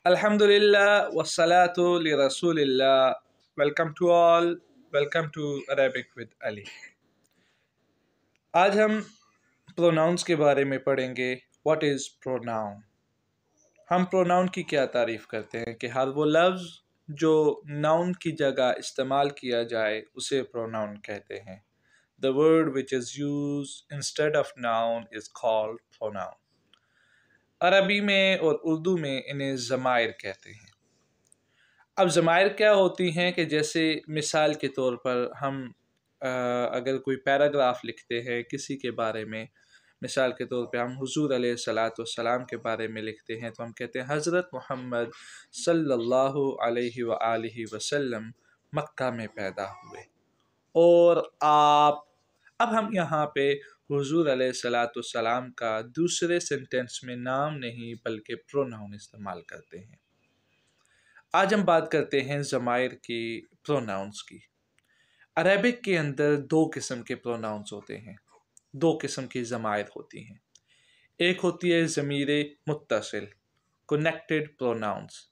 Alhamdulillah wassalatu li rasulillah. Welcome to all. Welcome to Arabic with Ali. आज हम pronounce के बारे में पढ़ेंगे. What is pronoun? हम प्रोनाउन की क्या तारीफ़ करते हैं कि हर वो लफ्ज़ जो नाउन की जगह इस्तेमाल किया जाए उसे प्रोनाउन कहते हैं. The word which is used instead of noun is called pronoun. अरबी में और उर्दू में इन्हें ज़माइर कहते हैं. अब ज़माइर क्या होती हैं कि जैसे मिसाल के तौर पर हम अगर कोई पैराग्राफ लिखते हैं किसी के बारे में, मिसाल के तौर पे हम हुज़ूर अलैहिस्सलातु वस्सलाम के बारे में लिखते हैं तो हम कहते हैं हज़रत मोहम्मद सल्लल्लाहु अलैहि व आलिहि वसल्लम मक्का में पैदा हुए. और आप, अब हम यहाँ पे हुज़ूर अलैहिस्सलातु वस्सलाम का दूसरे सेंटेंस में नाम नहीं बल्कि प्रोनाउन इस्तेमाल करते हैं. आज हम बात करते हैं ज़माइर की, प्रोनाउंस की. अरेबिक के अंदर दो किस्म के प्रोनाउंस होते हैं, दो किस्म की ज़माइर होती हैं. एक होती है ज़मीर मुत्तसिल, कनेक्टेड प्रोनाउंस,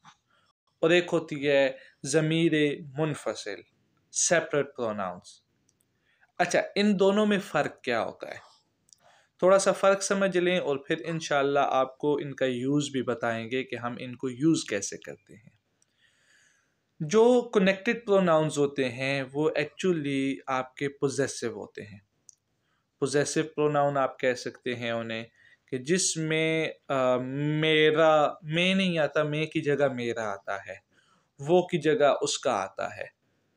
और एक होती है ज़मीर मुनफसिल, सेपरेट प्रोनाउंस. अच्छा, इन दोनों में फ़र्क क्या होता है? थोड़ा सा फ़र्क समझ लें और फिर इंशाअल्लाह आपको इनका यूज़ भी बताएंगे कि हम इनको यूज़ कैसे करते हैं. जो कनेक्टेड प्रोनाउंस होते हैं वो एक्चुअली आपके पोजेसिव होते हैं. पोजेसिव प्रोनाउन आप कह सकते हैं उन्हें कि जिसमें मेरा, मैं नहीं आता, मैं की जगह मेरा आता है, वो की जगह उसका आता है,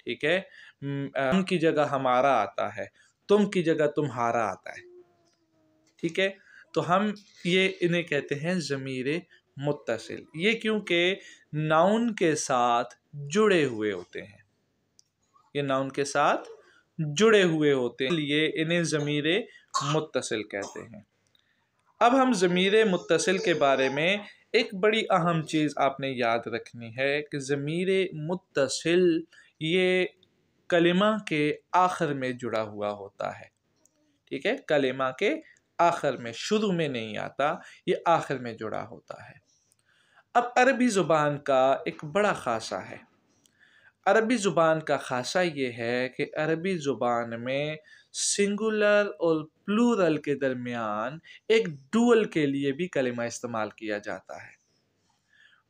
ठीक है, हम की जगह हमारा आता है, तुम की जगह तुम्हारा आता है, ठीक है. तो हम ये इन्हें कहते हैं ज़मीर मुत्तसिल. ये क्योंकि नाउन के साथ जुड़े हुए होते हैं, ये नाउन के साथ जुड़े हुए होते हैं, इसलिए इन्हें ज़मीर मुत्तसिल कहते हैं. अब हम ज़मीर मुत्तसिल के बारे में एक बड़ी अहम चीज़ आपने याद रखनी है कि ज़मीर मुत्तसिल ये कलिमा के आखिर में जुड़ा हुआ होता है, ठीक है. कलिमा के आखिर में, शुरू में नहीं आता, ये आखिर में जुड़ा होता है. अब अरबी ज़ुबान का एक बड़ा ख़ासा है. अरबी ज़ुबान का ख़ासा ये है कि अरबी ज़ुबान में सिंगुलर और प्लूरल के दरमियान एक डुअल के लिए भी कलिमा इस्तेमाल किया जाता है.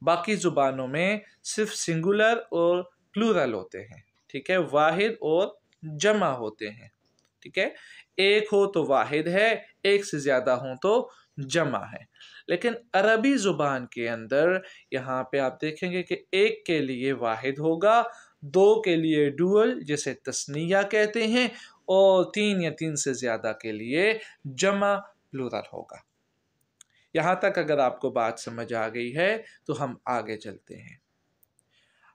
बाकी ज़ुबानों में सिर्फ सिंगुलर और प्लूरल होते हैं, ठीक है, वाहिद और जमा होते हैं, ठीक है. एक हो तो वाहिद है, एक से ज़्यादा हो तो जमा है. लेकिन अरबी ज़ुबान के अंदर यहाँ पे आप देखेंगे कि एक के लिए वाहिद होगा, दो के लिए डुअल जिसे तस्निया कहते हैं, और तीन या तीन से ज़्यादा के लिए जमा प्लूरल होगा. यहाँ तक अगर आपको बात समझ आ गई है तो हम आगे चलते हैं.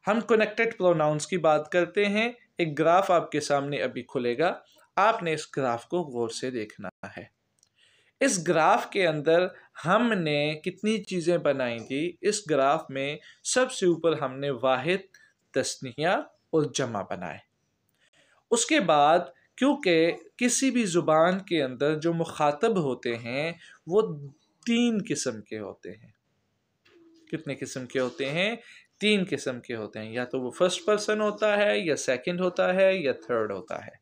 हम कनेक्टेड प्रोनाउंस की बात करते हैं. एक ग्राफ आपके सामने अभी खुलेगा, आपने इस ग्राफ को गौर से देखना है. इस ग्राफ के अंदर हमने कितनी चीज़ें बनाई थी. इस ग्राफ में सबसे ऊपर हमने वाहिद, तस्निया और जमा बनाए. उसके बाद क्योंकि किसी भी ज़ुबान के अंदर जो मुखातब होते हैं वो तीन किस्म के होते हैं. कितने किस्म के होते हैं? तीन किस्म के होते हैं. या तो वो फर्स्ट पर्सन होता है, या सेकंड होता है, या थर्ड होता है.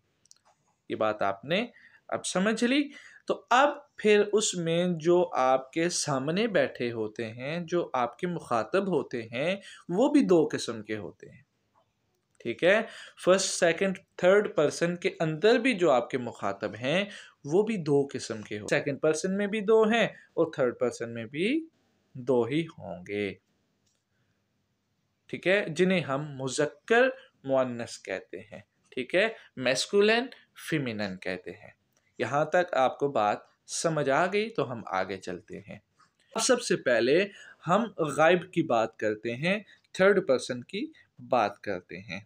ये बात आपने अब समझ ली. तो अब फिर उसमें जो आपके सामने बैठे होते हैं, जो आपके मुखातब होते हैं, वो भी दो किस्म के होते हैं, ठीक है. फर्स्ट, सेकंड, थर्ड पर्सन के अंदर भी जो आपके मुखातब हैं वो भी दो किस्म के होते हैं. सेकंड पर्सन में भी दो हैं और थर्ड पर्सन में भी दो ही होंगे, ठीक है, जिन्हें हम मुज़क्कर मुअन्नस कहते हैं, ठीक है, मैस्कुलिन फेमिनिन कहते हैं. यहाँ तक आपको बात समझ आ गई तो हम आगे चलते हैं. अब सबसे पहले हम गायब की बात करते हैं, थर्ड पर्सन की बात करते हैं.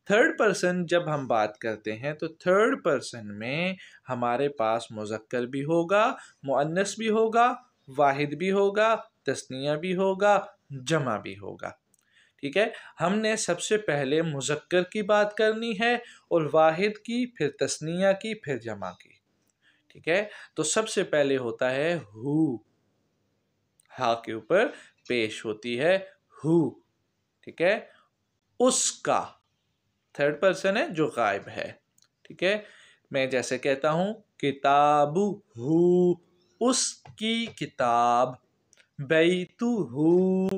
थर्ड पर्सन जब हम बात करते हैं तो थर्ड पर्सन में हमारे पास मुज़क्कर भी होगा, मुअन्नस भी होगा, वाहिद भी होगा, तस्निया भी होगा, जमा भी होगा, ठीक है. हमने सबसे पहले मुज़क्कर की बात करनी है और वाहिद की, फिर तस्निया की, फिर जमा की, ठीक है. तो सबसे पहले होता है हु, हा के ऊपर पेश होती है ہو، ٹھیک ہے. اس کا تھرڈ پرسن ہے جو غائب ہے. ٹھیک ہے، میں جیسے کہتا ہوں کتاب ہو، اس کی کتاب. بیت ہو،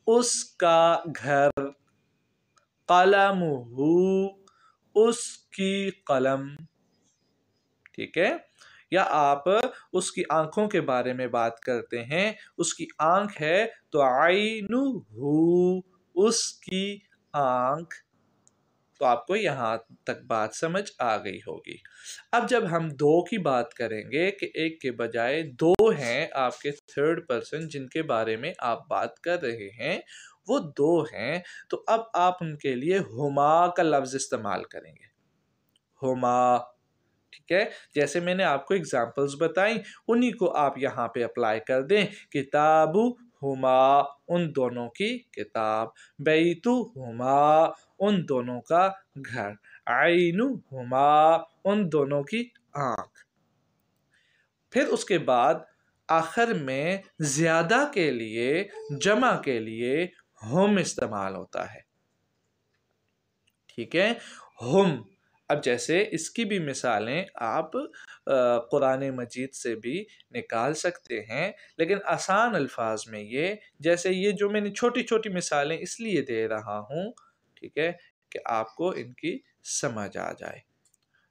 اس کا گھر. قلم ہو، اس کی قلم. ٹھیک ہے، یا آپ اس کی آنکھوں کے بارے میں بات کرتے ہیں، اس کی آنکھ ہے تو عین ہو، اس کی آنکھ. تو آپ کو یہاں تک بات سمجھ آ گئی ہوگی. اب جب ہم دو کی بات کریں گے کہ ایک کے بجائے دو ہیں آپ کے تھرڈ پرسن جن کے بارے میں آپ بات کر رہے ہیں، وہ دو ہیں، تو اب آپ ان کے لیے ہما کا لفظ استعمال کریں گے. ہما. ٹھیک ہے، جیسے میں نے آپ کو اگزامپلز بتائیں انہی کو آپ یہاں پہ اپلائی کر دیں. کتاب ہما، ان دونوں کی کتاب. بیت ہما، ان دونوں کا گھر. عین ہما، ان دونوں کی آنکھ. پھر اس کے بعد آخر میں زیادہ کے لیے، جمع کے لیے ہم استعمال ہوتا ہے. ٹھیک ہے، ہم. اب جیسے اس کی بھی مثالیں آپ قرآن مجید سے بھی نکال سکتے ہیں، لیکن آسان الفاظ میں جیسے یہ جو میں نے چھوٹی چھوٹی مثالیں اس لیے دے رہا ہوں، ٹھیک ہے، کہ آپ کو ان کی سمجھ آ جائے.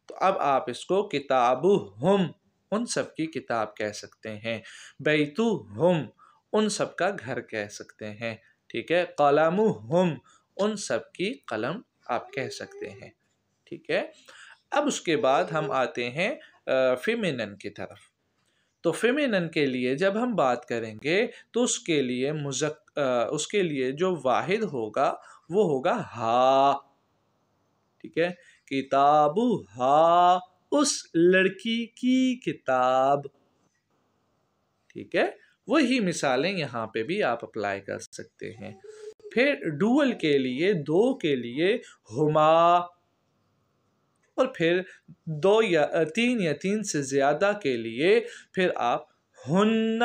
تو اب آپ اس کو کتاب ہم، ان سب کی کتاب کہہ سکتے ہیں. بیت ہم، ان سب کا گھر کہہ سکتے ہیں. ٹھیک ہے، قلم ہم، ان سب کی قلم آپ کہہ سکتے ہیں. ٹھیک ہے، اب اس کے بعد ہم آتے ہیں فیمینن کی طرف. تو فیمینن کے لیے جب ہم بات کریں گے تو اس کے لیے جو واحد ہوگا وہ ہوگا ہا. ٹھیک ہے، کتاب ہا، اس لڑکی کی کتاب. ٹھیک ہے، وہی مثالیں یہاں پہ بھی آپ اپلائی کر سکتے ہیں. پھر ڈوئل کے لیے، دو کے لیے ہما، اور پھر دو یا تین سے زیادہ کے لیے پھر آپ ہن.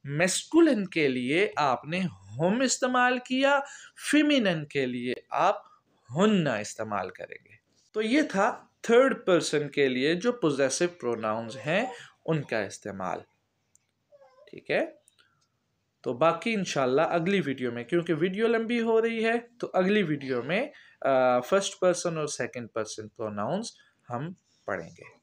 میسکولن کے لیے آپ نے ہم استعمال کیا، فیمینن کے لیے آپ ہن استعمال کریں گے. تو یہ تھا تھرڈ پرسن کے لیے جو پوزیسو پروناؤنز ہیں ان کا استعمال. ٹھیک ہے، تو باقی انشاءاللہ اگلی ویڈیو میں، کیونکہ ویڈیو لمبی ہو رہی ہے تو اگلی ویڈیو میں فرسٹ پرسن اور سیکنڈ پرسن پروناؤنز ہم پڑھیں گے.